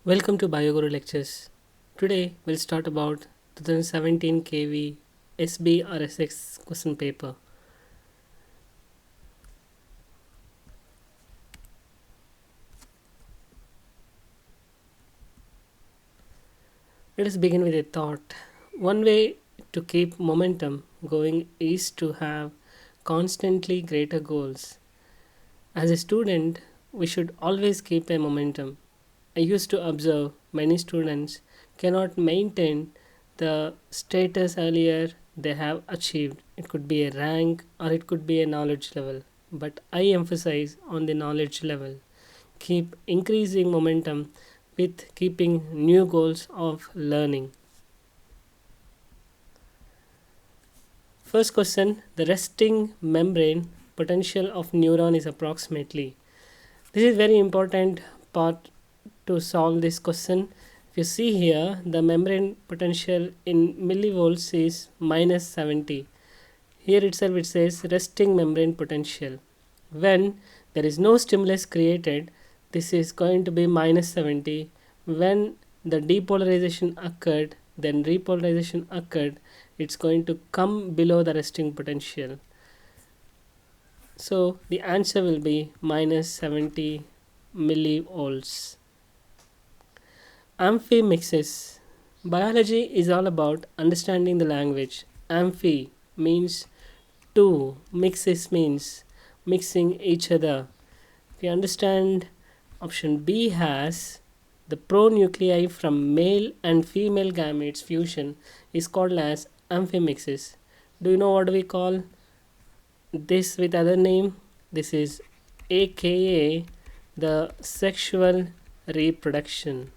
Welcome to Bioguru Lectures. Today we'll start about 2017 KV SBRSX question paper. Let us begin with a thought. One way to keep momentum going is to have constantly greater goals. As a student, we should always keep a momentum. I used to observe many students cannot maintain the status earlier they have achieved. It could be a rank or it could be a knowledge level. But I emphasize on the knowledge level. Keep increasing momentum with keeping new goals of learning. First question, the resting membrane potential of neuron is approximately. This is very important part to solve this question. If you see here, the membrane potential in millivolts is minus 70. Here itself it says resting membrane potential. When there is no stimulus created, this is going to be minus 70. When the depolarization occurred, then repolarization occurred, it's going to come below the resting potential. So the answer will be minus 70 millivolts. Amphimixis. Biology is all about understanding the language. Amphi means two, mixis means mixing each other. If you understand, option B has the pronuclei from male and female gametes fusion is called as amphimixis. Do you know what we call this with other name? This is aka the sexual reproduction.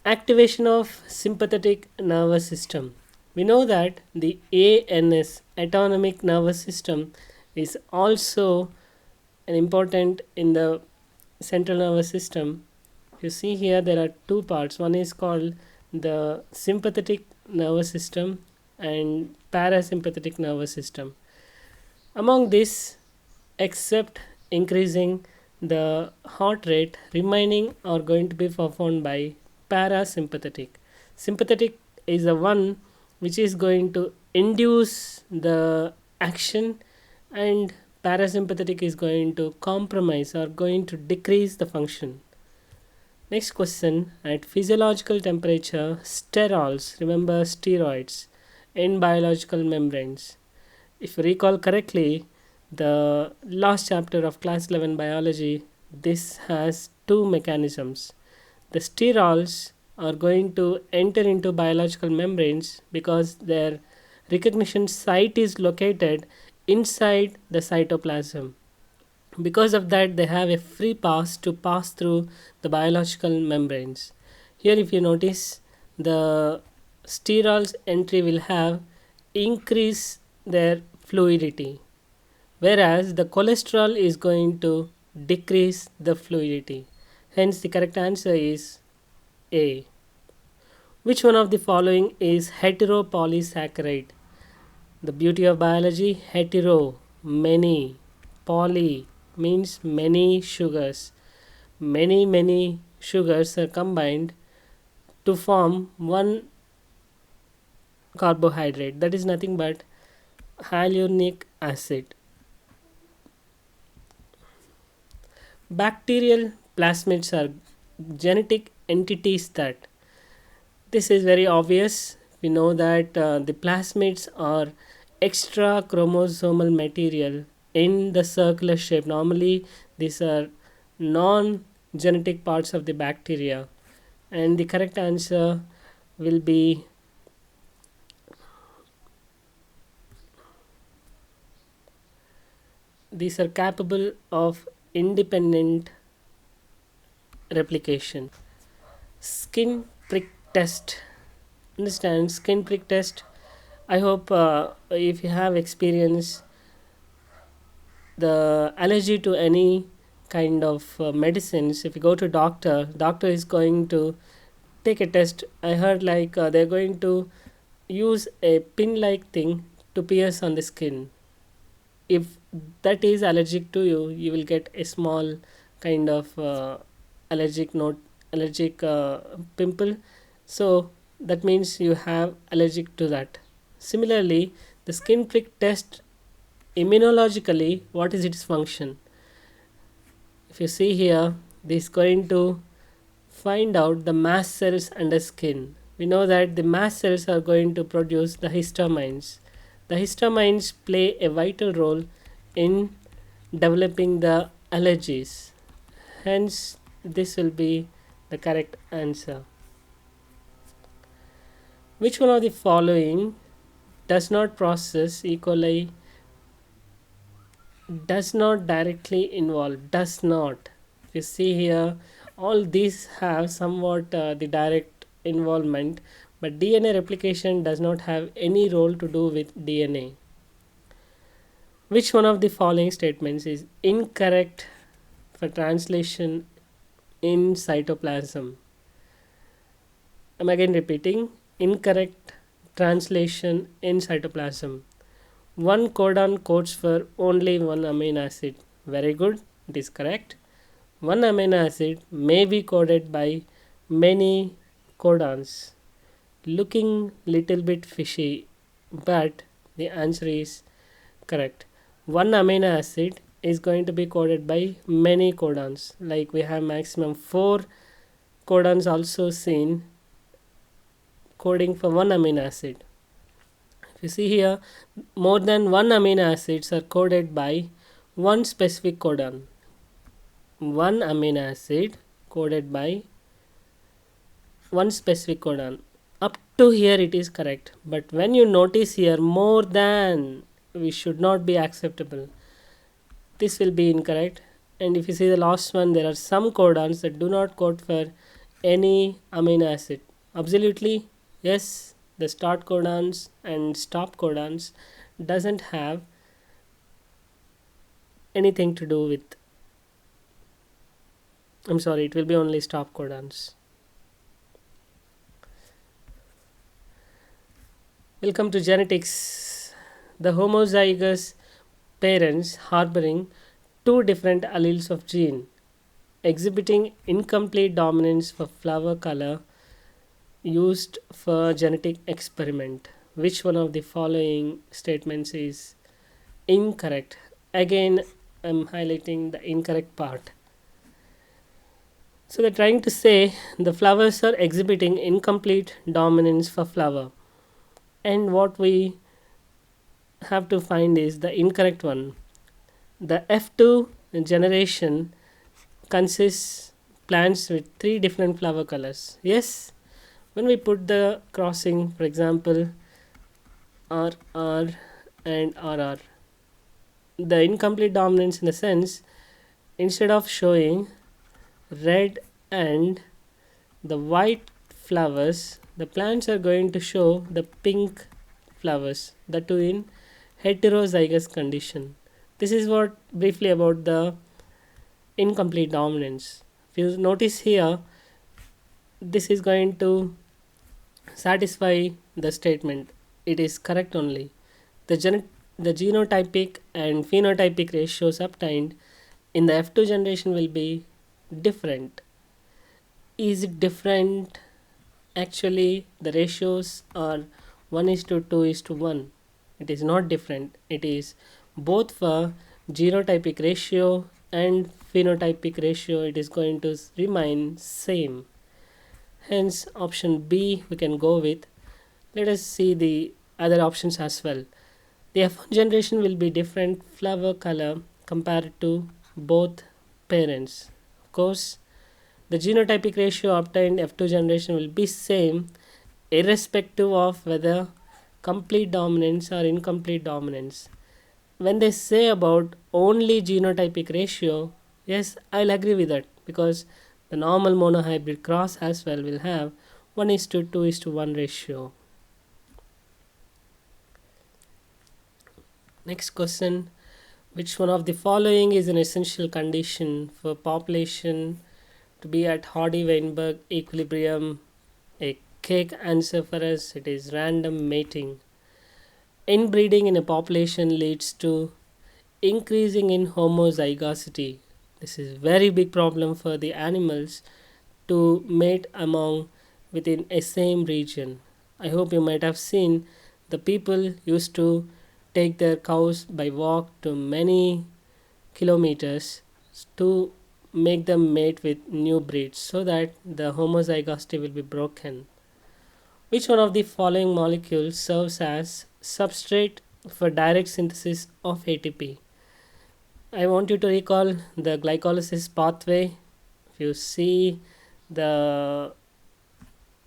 Activation of sympathetic nervous system. We know that the ANS, autonomic nervous system, is also an important in the central nervous system. You see here there are two parts. One is called the sympathetic nervous system and parasympathetic nervous system. Among this, except increasing the heart rate, remaining are going to be performed by parasympathetic. Sympathetic is the one which is going to induce the action, and parasympathetic is going to compromise or going to decrease the function. Next question, at physiological temperature, sterols, remember steroids, in biological membranes. If you recall correctly, the last chapter of class 11 biology, this has two mechanisms. The sterols are going to enter into biological membranes because their recognition site is located inside the cytoplasm. Because of that, they have a free pass to pass through the biological membranes. Here, if you notice, the sterols entry will have increase their fluidity, whereas the cholesterol is going to decrease the fluidity. Hence, the correct answer is A. Which one of the following is heteropolysaccharide? The beauty of biology, hetero, many, poly means many sugars. Many sugars are combined to form one carbohydrate, that is nothing but hyaluronic acid. Bacterial plasmids are genetic entities that, this is very obvious. We know that the plasmids are extra chromosomal material in the circular shape. Normally, these are non genetic parts of the bacteria, and the correct answer will be these are capable of independent replication. Skin prick test. Understand skin prick test? I hope if you have experience the allergy to any kind of medicines, if you go to doctor is going to take a test. I heard like they're going to use a pin like thing to pierce on the skin. if that is allergic to you, you will get a small kind of allergic note, allergic pimple. So that means you have allergic to that. Similarly, the skin prick test, immunologically, what is its function? If you see here, this is going to find out the mast cells under skin. We know that the mast cells are going to produce the histamines. The histamines play a vital role in developing the allergies. Hence, this will be the correct answer. Which one of the following does not process E. coli, does not directly involve, does not. If you see here, all these have somewhat the direct involvement, but DNA replication does not have any role to do with DNA. Which one of the following statements is incorrect for translation in cytoplasm? I'm again repeating, incorrect translation in cytoplasm. One codon codes for only one amino acid. Very good, it is correct. One amino acid may be coded by many codons. Looking little bit fishy, but the answer is correct. One amino acid is going to be coded by many codons. Like we have maximum 4 codons also seen coding for one amino acid. If you see here, more than one amino acids are coded by one specific codon. One amino acid coded by one specific codon. Up to here it is correct, but when you notice here more than, we should not be acceptable. This will be incorrect. And if you see the last one, there are some codons that do not code for any amino acid. Absolutely yes, the start codons and stop codons doesn't have anything to do with, I'm sorry, it will be only stop codons. Welcome to genetics. The homozygous parents harboring two different alleles of gene exhibiting incomplete dominance for flower color used for genetic experiment. Which one of the following statements is incorrect? Again, I'm highlighting the incorrect part. So they're trying to say the flowers are exhibiting incomplete dominance for flower, and what we have to find is the incorrect one. The F2 generation consists plants with 3 different flower colors. Yes, when we put the crossing, for example RR and RR, the incomplete dominance in the sense, instead of showing red and the white flowers, the plants are going to show the pink flowers, that too in heterozygous condition. This is what briefly about the incomplete dominance. If you notice here, this is going to satisfy the statement. It is correct only. The genotypic and phenotypic ratios obtained in the F2 generation will be different. Is it different? Actually, the ratios are 1:2:1. It is not different. It is both for genotypic ratio and phenotypic ratio. It is going to remain same. Hence, option B we can go with. Let us see the other options as well. The F1 generation will be different flower color compared to both parents. Of course, the genotypic ratio obtained F2 generation will be same irrespective of whether complete dominance or incomplete dominance. When they say about only genotypic ratio, yes, I'll agree with that, because the normal monohybrid cross as well will have 1:2:1 ratio. Next question. Which one of the following is an essential condition for population to be at Hardy-Weinberg equilibrium? A cake answer for us, it is random mating. Inbreeding in a population leads to increasing in homozygosity. This is very big problem for the animals to mate among within a same region. I hope you might have seen the people used to take their cows by walk to many kilometers to make them mate with new breeds so that the homozygosity will be broken. Which one of the following molecules serves as substrate for direct synthesis of ATP? I want you to recall the glycolysis pathway. If you see the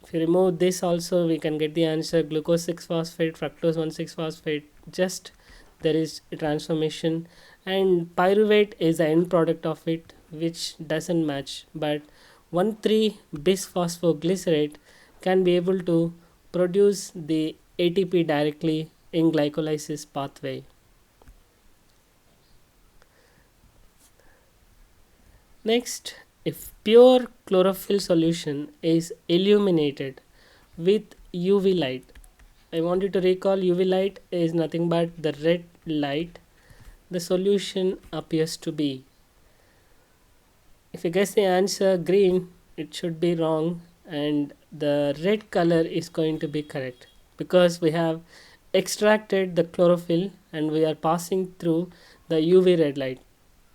if you remove this also, we can get the answer glucose 6 phosphate, fructose 1 6 phosphate. Just there is a transformation, and pyruvate is the end product of it, which doesn't match. But 1,3 bisphosphoglycerate can be able to produce the ATP directly in glycolysis pathway. Next, if pure chlorophyll solution is illuminated with UV light, I want you to recall UV light is nothing but the red light. The solution appears to be. If you guess the answer green, it should be wrong, and the red color is going to be correct because we have extracted the chlorophyll and we are passing through the UV red light.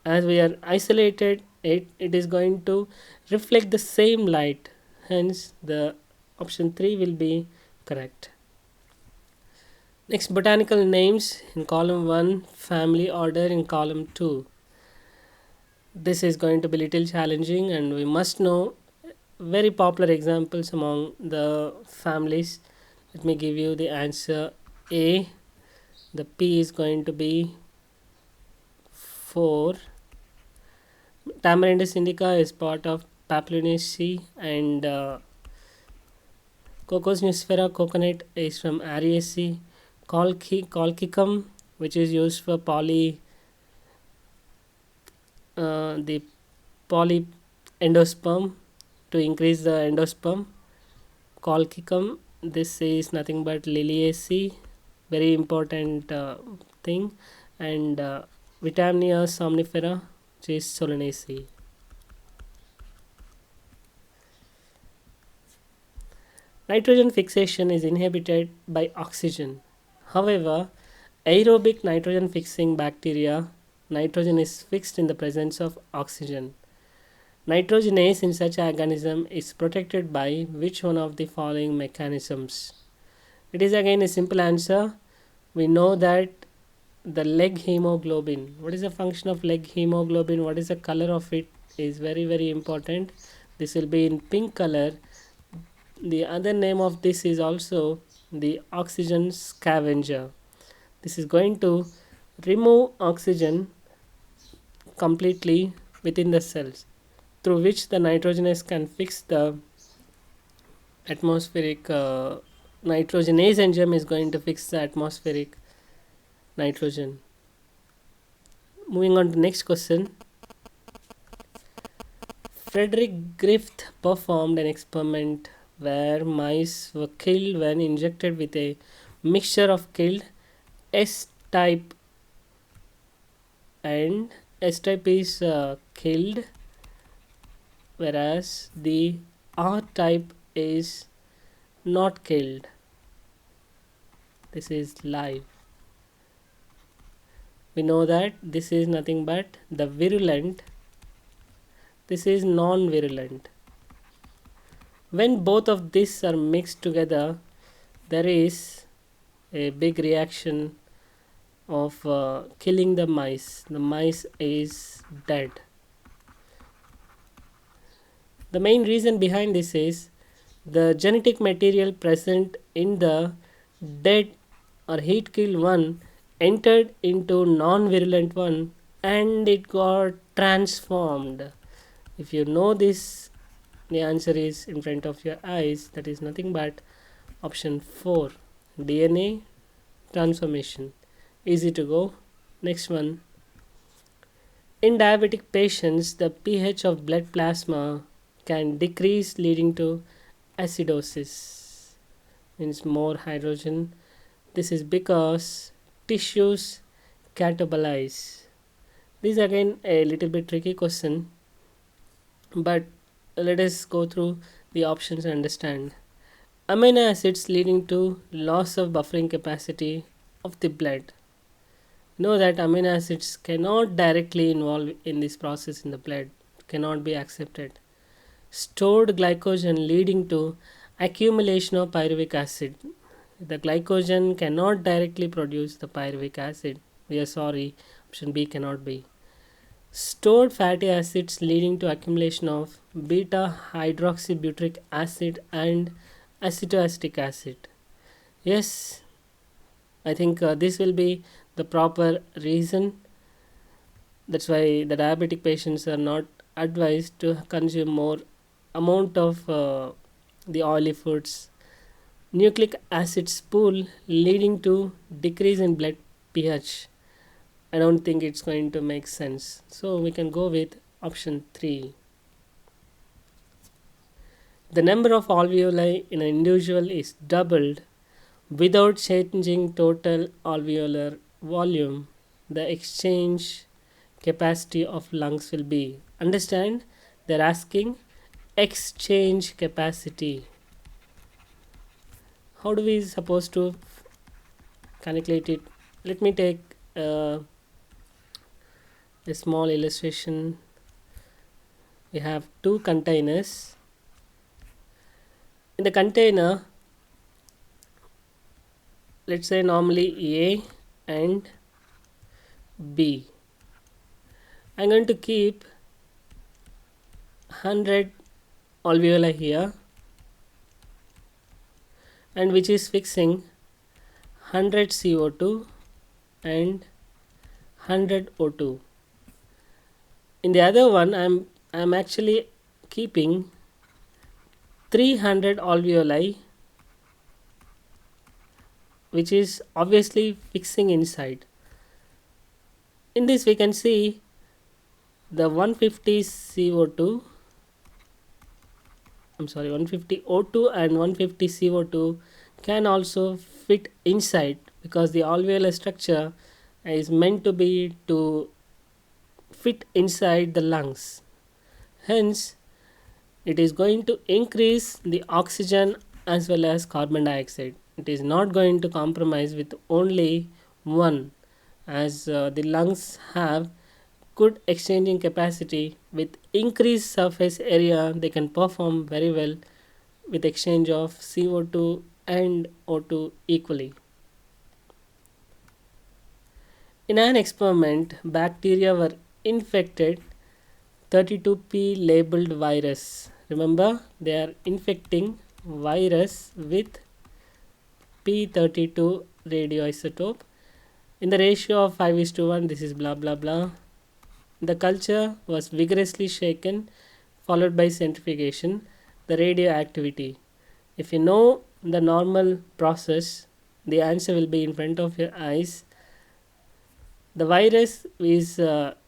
As we are isolated it is going to reflect the same light, hence the option 3 will be correct. Next, botanical names in column 1, family order in column 2. This is going to be little challenging and we must know very popular examples among the families. Let me give you the answer. A, the P is going to be 4. Tamarindus indica is part of Papilionaceae, and Cocos nucifera coconut is from Ariaceae. Colchicum, which is used for the polyendosperm, to increase the endosperm. Colchicum, this is nothing but Liliaceae, very important thing, and Vitamnia somnifera, which is Solanaceae. Nitrogen fixation is inhibited by oxygen. However, aerobic nitrogen fixing bacteria, nitrogen is fixed in the presence of oxygen. Nitrogenase in such organism is protected by which one of the following mechanisms? It is again a simple answer. We know that the leg hemoglobin, what is the function of leg hemoglobin, what is the color of it, is very important. This will be in pink color. The other name of this is also the oxygen scavenger. This is going to remove oxygen completely within the cells, through which the nitrogenase can fix the atmospheric nitrogenase enzyme is going to fix the atmospheric nitrogen. Moving on to next question. Frederick Griffith performed an experiment where mice were killed when injected with a mixture of killed S-type, and S-type is killed, whereas the R-type is not killed. This is live. We know that this is nothing but the virulent, this is non-virulent. When both of these are mixed together, there is a big reaction of killing the mice. The mice is dead. The main reason behind this is the genetic material present in the dead or heat killed one entered into non-virulent one and it got transformed. If you know this, the answer is in front of your eyes. That is nothing but option 4, DNA transformation. Easy to go. Next one. In diabetic patients, the pH of blood plasma can decrease, leading to acidosis, means more hydrogen. This is because tissues catabolize. This is again a little bit tricky question, but let us go through the options and understand. Amino acids leading to loss of buffering capacity of the blood. Know that amino acids cannot directly involve in this process in the blood, cannot be accepted. Stored glycogen leading to accumulation of pyruvic acid. The glycogen cannot directly produce the pyruvic acid. We are sorry, option B cannot be. Stored fatty acids leading to accumulation of beta hydroxybutyric acid and acetoacetic acid. Yes, I think this will be the proper reason. That's why the diabetic patients are not advised to consume more amount of the oily foods. Nucleic acid spool leading to decrease in blood pH. I don't think it's going to make sense. So we can go with option 3. The number of alveoli in an individual is doubled without changing total alveolar volume. The exchange capacity of lungs will be. Understand? They're asking exchange capacity. How do we supposed to calculate it? Let me take a small illustration. We have two containers. In the container, let's say normally A and B. I'm going to keep 100 alveoli here, and which is fixing 100 CO2 and 100 O2. In the other one, I'm actually keeping 300 alveoli, which is obviously fixing inside. In this we can see the 150 CO2, 150 O2 and 150 CO2 can also fit inside, because the alveolar structure is meant to be to fit inside the lungs. Hence, it is going to increase the oxygen as well as carbon dioxide. It is not going to compromise with only one, as the lungs have good exchanging capacity. With increased surface area, they can perform very well with exchange of CO2 and O2 equally. In an experiment, bacteria were infected 32P labeled virus. Remember, they are infecting virus with P32 radioisotope in the ratio of 5:1. This is blah blah blah. The culture was vigorously shaken, followed by centrifugation. The radioactivity. If you know the normal process, the answer will be in front of your eyes. The virus is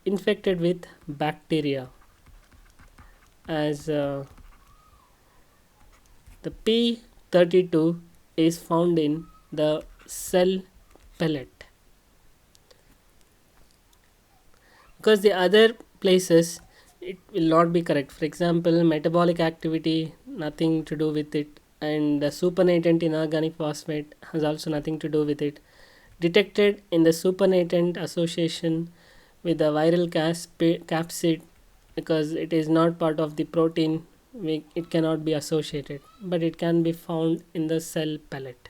infected with bacteria, as the P32 is found in the cell pellet, because the other places it will not be correct. For example, metabolic activity, nothing to do with it, and the supernatant inorganic phosphate has also nothing to do with it. Detected in the supernatant association with the viral capsid, because it is not part of the protein, it cannot be associated, but it can be found in the cell pellet.